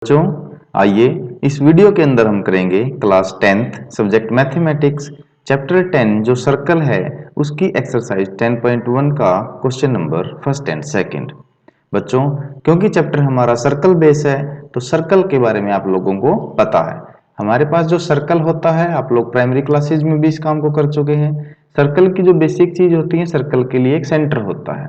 बच्चों आइए इस वीडियो के अंदर हम करेंगे class 10th subject mathematics chapter 10 जो सर्कल है उसकी एक्सरसाइज 10.1 का question number first and second. बच्चों क्योंकि चैप्टर हमारा सर्कल बेस है तो सर्कल के बारे में आप लोगों को पता है। हमारे पास जो सर्कल होता है आप लोग प्राइमरी क्लासेज में भी इस काम को कर चुके हैं। सर्कल की जो बेसिक चीज होती है, सर्कल के लिए एक सेंटर होता है।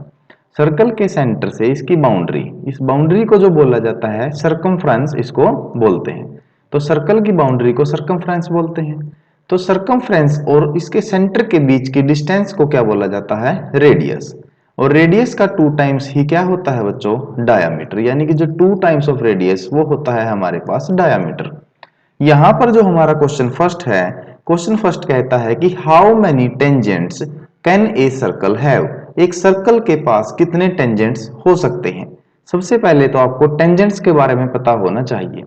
सर्कल के सेंटर से इसकी बाउंड्री, इस बाउंड्री को जो बोला जाता है सरकमफ्रेंस इसको बोलते हैं। तो सर्कल की बाउंड्री को सरकमफ्रेंस बोलते हैं। तो सरकमफ्रेंस और इसके सेंटर के बीच की डिस्टेंस को क्या बोला जाता है? रेडियस। और रेडियस का 2 टाइम्स ही क्या होता है बच्चों? डायामीटर। यानी कि जो 2 टाइम्स ऑफ रेडियस वो होता है हमारे पास डायामीटर। यहां पर जो हमारा क्वेश्चन फर्स्ट है, क्वेश्चन फर्स्ट कहता है कि how many tangents can a circle have? एक सर्कल के पास कितने टेंजेंट्स हो सकते हैं? सबसे पहले तो आपको टेंजेंट्स के बारे में पता होना चाहिए।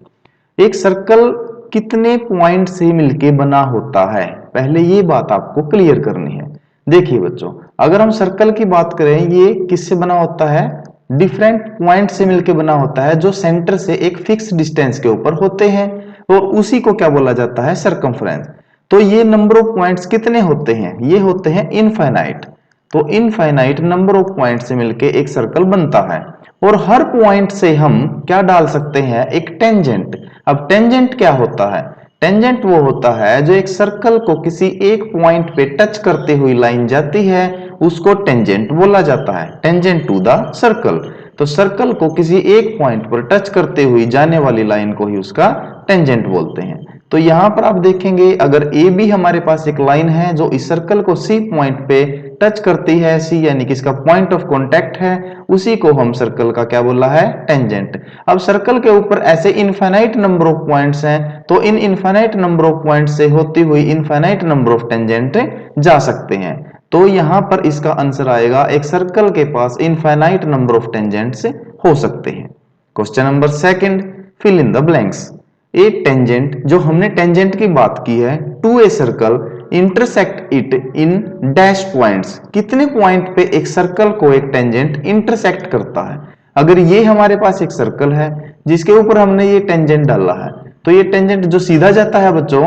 एक सर्कल कितने पॉइंट से मिलके बना होता है, पहले ये बात आपको क्लियर करनी है। देखिए बच्चों, अगर हम सर्कल की बात करें, ये किससे बना होता है? डिफरेंट पॉइंट से मिलके बना होता है जो सेंटर से एक फिक्स डिस्टेंस के ऊपर होते हैं, और उसी को क्या बोला जाता है? सरकमफ्रेंस। तो ये नंबर ऑफ पॉइंट्स कितने होते हैं? ये होते हैं इनफाइनाइट। तो इनफाइनाइट नंबर ऑफ पॉइंट से मिलके एक सर्कल बनता है, और हर पॉइंट से हम क्या डाल सकते हैं? एक टेंजेंट। अब टेंजेंट क्या होता है? टेंजेंट वो होता है जो एक सर्कल को किसी एक पॉइंट पे टच करते हुई लाइन जाती है, उसको टेंजेंट बोला जाता है। Tangent to the circle. तो सर्कल को किसी एक पॉइंट पर टच करते हुई जाने वाली लाइन को ही उसका टेंजेंट बोलते हैं। तो यहां पर आप देखेंगे, अगर ए बी हमारे पास एक लाइन है जो इस सर्कल को सी पॉइंट पे टच करती है, सी यानी कि इसका पॉइंट ऑफ कांटेक्ट है, उसी को हम सर्कल का क्या बोला है? टेंजेंट। अब सर्कल के ऊपर ऐसे इनफाइनाइट नंबर ऑफ पॉइंट्स हैं, तो इन इनफाइनाइट नंबर ऑफ पॉइंट्स से होती हुई इनफाइनाइट नंबर ऑफ टेंजेंट जा सकते हैं। तो यहां पर इसका आंसर आएगा, एक सर्कल के पास इनफाइनाइट नंबर ऑफ टेंजेंट्स हो सकते हैं। Question number second, fill in the blanks. A tangent, जो हमने टेंजेंट की बात की है, to a circle intersect it in dash points. कितने पॉइंट पे एक सर्कल को एक टेंजेंट इंटरसेक्ट करता है? अगर ये हमारे पास एक सर्कल है जिसके ऊपर हमने ये टेंजेंट डाला है, तो ये टेंजेंट जो सीधा जाता है बच्चों,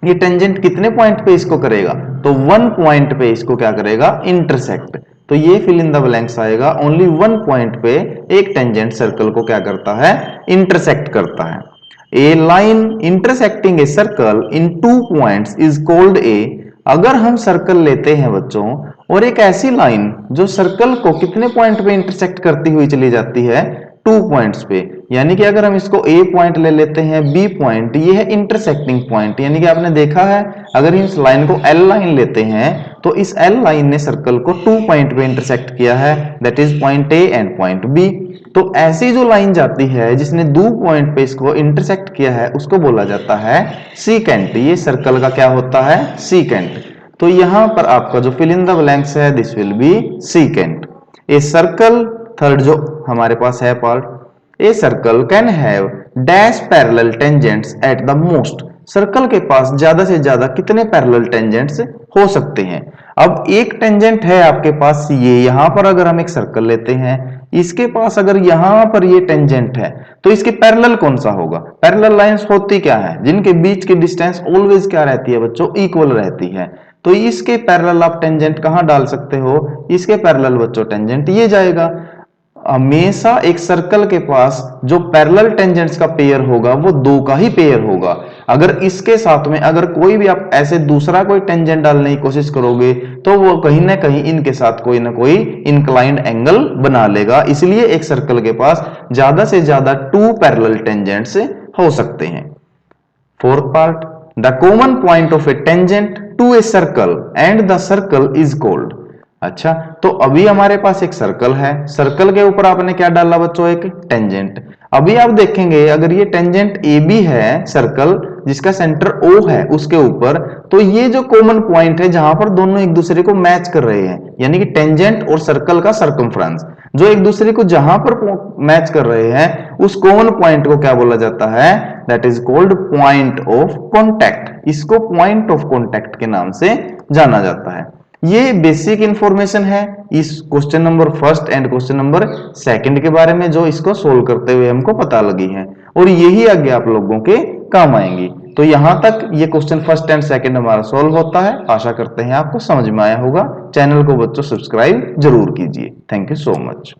ये टेंजेंट कितने पॉइंट पे इसको करेगा? तो 1 पॉइंट पे इसको क्या करेगा? इंटरसेक्ट। तो ये फिल इन द ब्लैंक्स आएगा, ओनली 1 पॉइंट पे एक टेंजेंट सर्कल को क्या करता है? इंटरसेक्ट करता है। A line intersecting a circle in 2 points is called a. अगर हम सर्कल लेते हैं बच्चों, और एक ऐसी लाइन जो सर्कल को कितने पॉइंट पे इंटरसेक्ट करती हुई चली जाती है? 2 पॉइंट्स पे। यानी कि अगर हम इसको ए पॉइंट ले लेते हैं, बी पॉइंट, ये है इंटरसेक्टिंग पॉइंट। यानी कि आपने देखा है, अगर इस लाइन को एल लाइन लेते हैं, तो इस एल लाइन ने सर्कल को 2 पॉइंट पे इंटरसेक्ट किया है, that is point A and point B. तो ऐसी जो लाइन जाती है जिसने 2 पॉइंट पे इसको इंटरसेक्ट किया है, उसको बोला जाता है सीकेंट। ये सर्कल का क्या होता है? सीकेंट। तो यहां पर आपका जो फिल इन द ब्लैंक्स है, this will be secant. A circle, third जो हमारे पास है part, a circle can have dash parallel tangents at the most. Circle के पास ज्यादा से ज्यादा कितने पैरेलल टेंजेंट्स हो सकते हैं? अब एक टेंजेंट है आपके पास ये, यहां पर अगर हम एक सर्कल लेते हैं, इसके पास अगर यहां पर ये टेंजेंट है, तो इसके पैरेलल कौन सा होगा? पैरेलल लाइंस होती क्या है? जिनके बीच की डिस्टेंस ऑलवेज क्या रहती है बच्चों? इक्वल रहती है। तो इसके पैरेलल आप टेंजेंट कहां डाल सकते हो? इसके पैरेलल बच्चों टेंजेंट ये जाएगा। हमेशा एक सर्कल के पास जो पैरेलल टेंजेंट्स का पेयर होगा वो 2 का ही पेयर होगा। अगर इसके साथ में अगर कोई भी आप ऐसे दूसरा कोई टेंजेंट डालने की कोशिश करोगे, तो वो कहीं ना कहीं इनके साथ कोई ना कोई इंक्लाइंड एंगल बना लेगा। इसलिए एक सर्कल के पास ज्यादा से ज्यादा 2 पैरेलल टेंजेंट्स हो सकते हैं। Fourth part, the common point of a tangent to a circle and the circle is called. अच्छा, तो अभी हमारे पास एक सर्कल है, सर्कल के ऊपर आपने क्या डाला बच्चों? एक टेंजेंट। अभी आप देखेंगे, अगर ये टेंजेंट ए बी है, सर्कल जिसका सेंटर ओ है उसके ऊपर, तो ये जो कॉमन पॉइंट है जहां पर दोनों एक दूसरे को मैच कर रहे हैं, यानी कि टेंजेंट और सर्कल का सर्कमफ्रेंस जो एक दूसरे को जहां पर मैच कर रहे हैं, उस कॉमन पॉइंट को क्या बोला जाता है? That is called point of contact. इसको पॉइंट ऑफ कॉन्टैक्ट के नाम से जाना जाता है। ये बेसिक इंफॉर्मेशन है इस question number first and question number second के बारे में, जो इसको सोल्व करते हुए हमको पता लगी है, और यही आगे आप लोगों के काम आएंगी। तो यहां तक ये क्वेश्चन फर्स्ट एंड सेकंड हमारा सोल्व होता है। आशा करते हैं आपको समझ में आया होगा। चैनल को बच्चों सब्सक्राइब जरूर कीजिए। Thank you so much.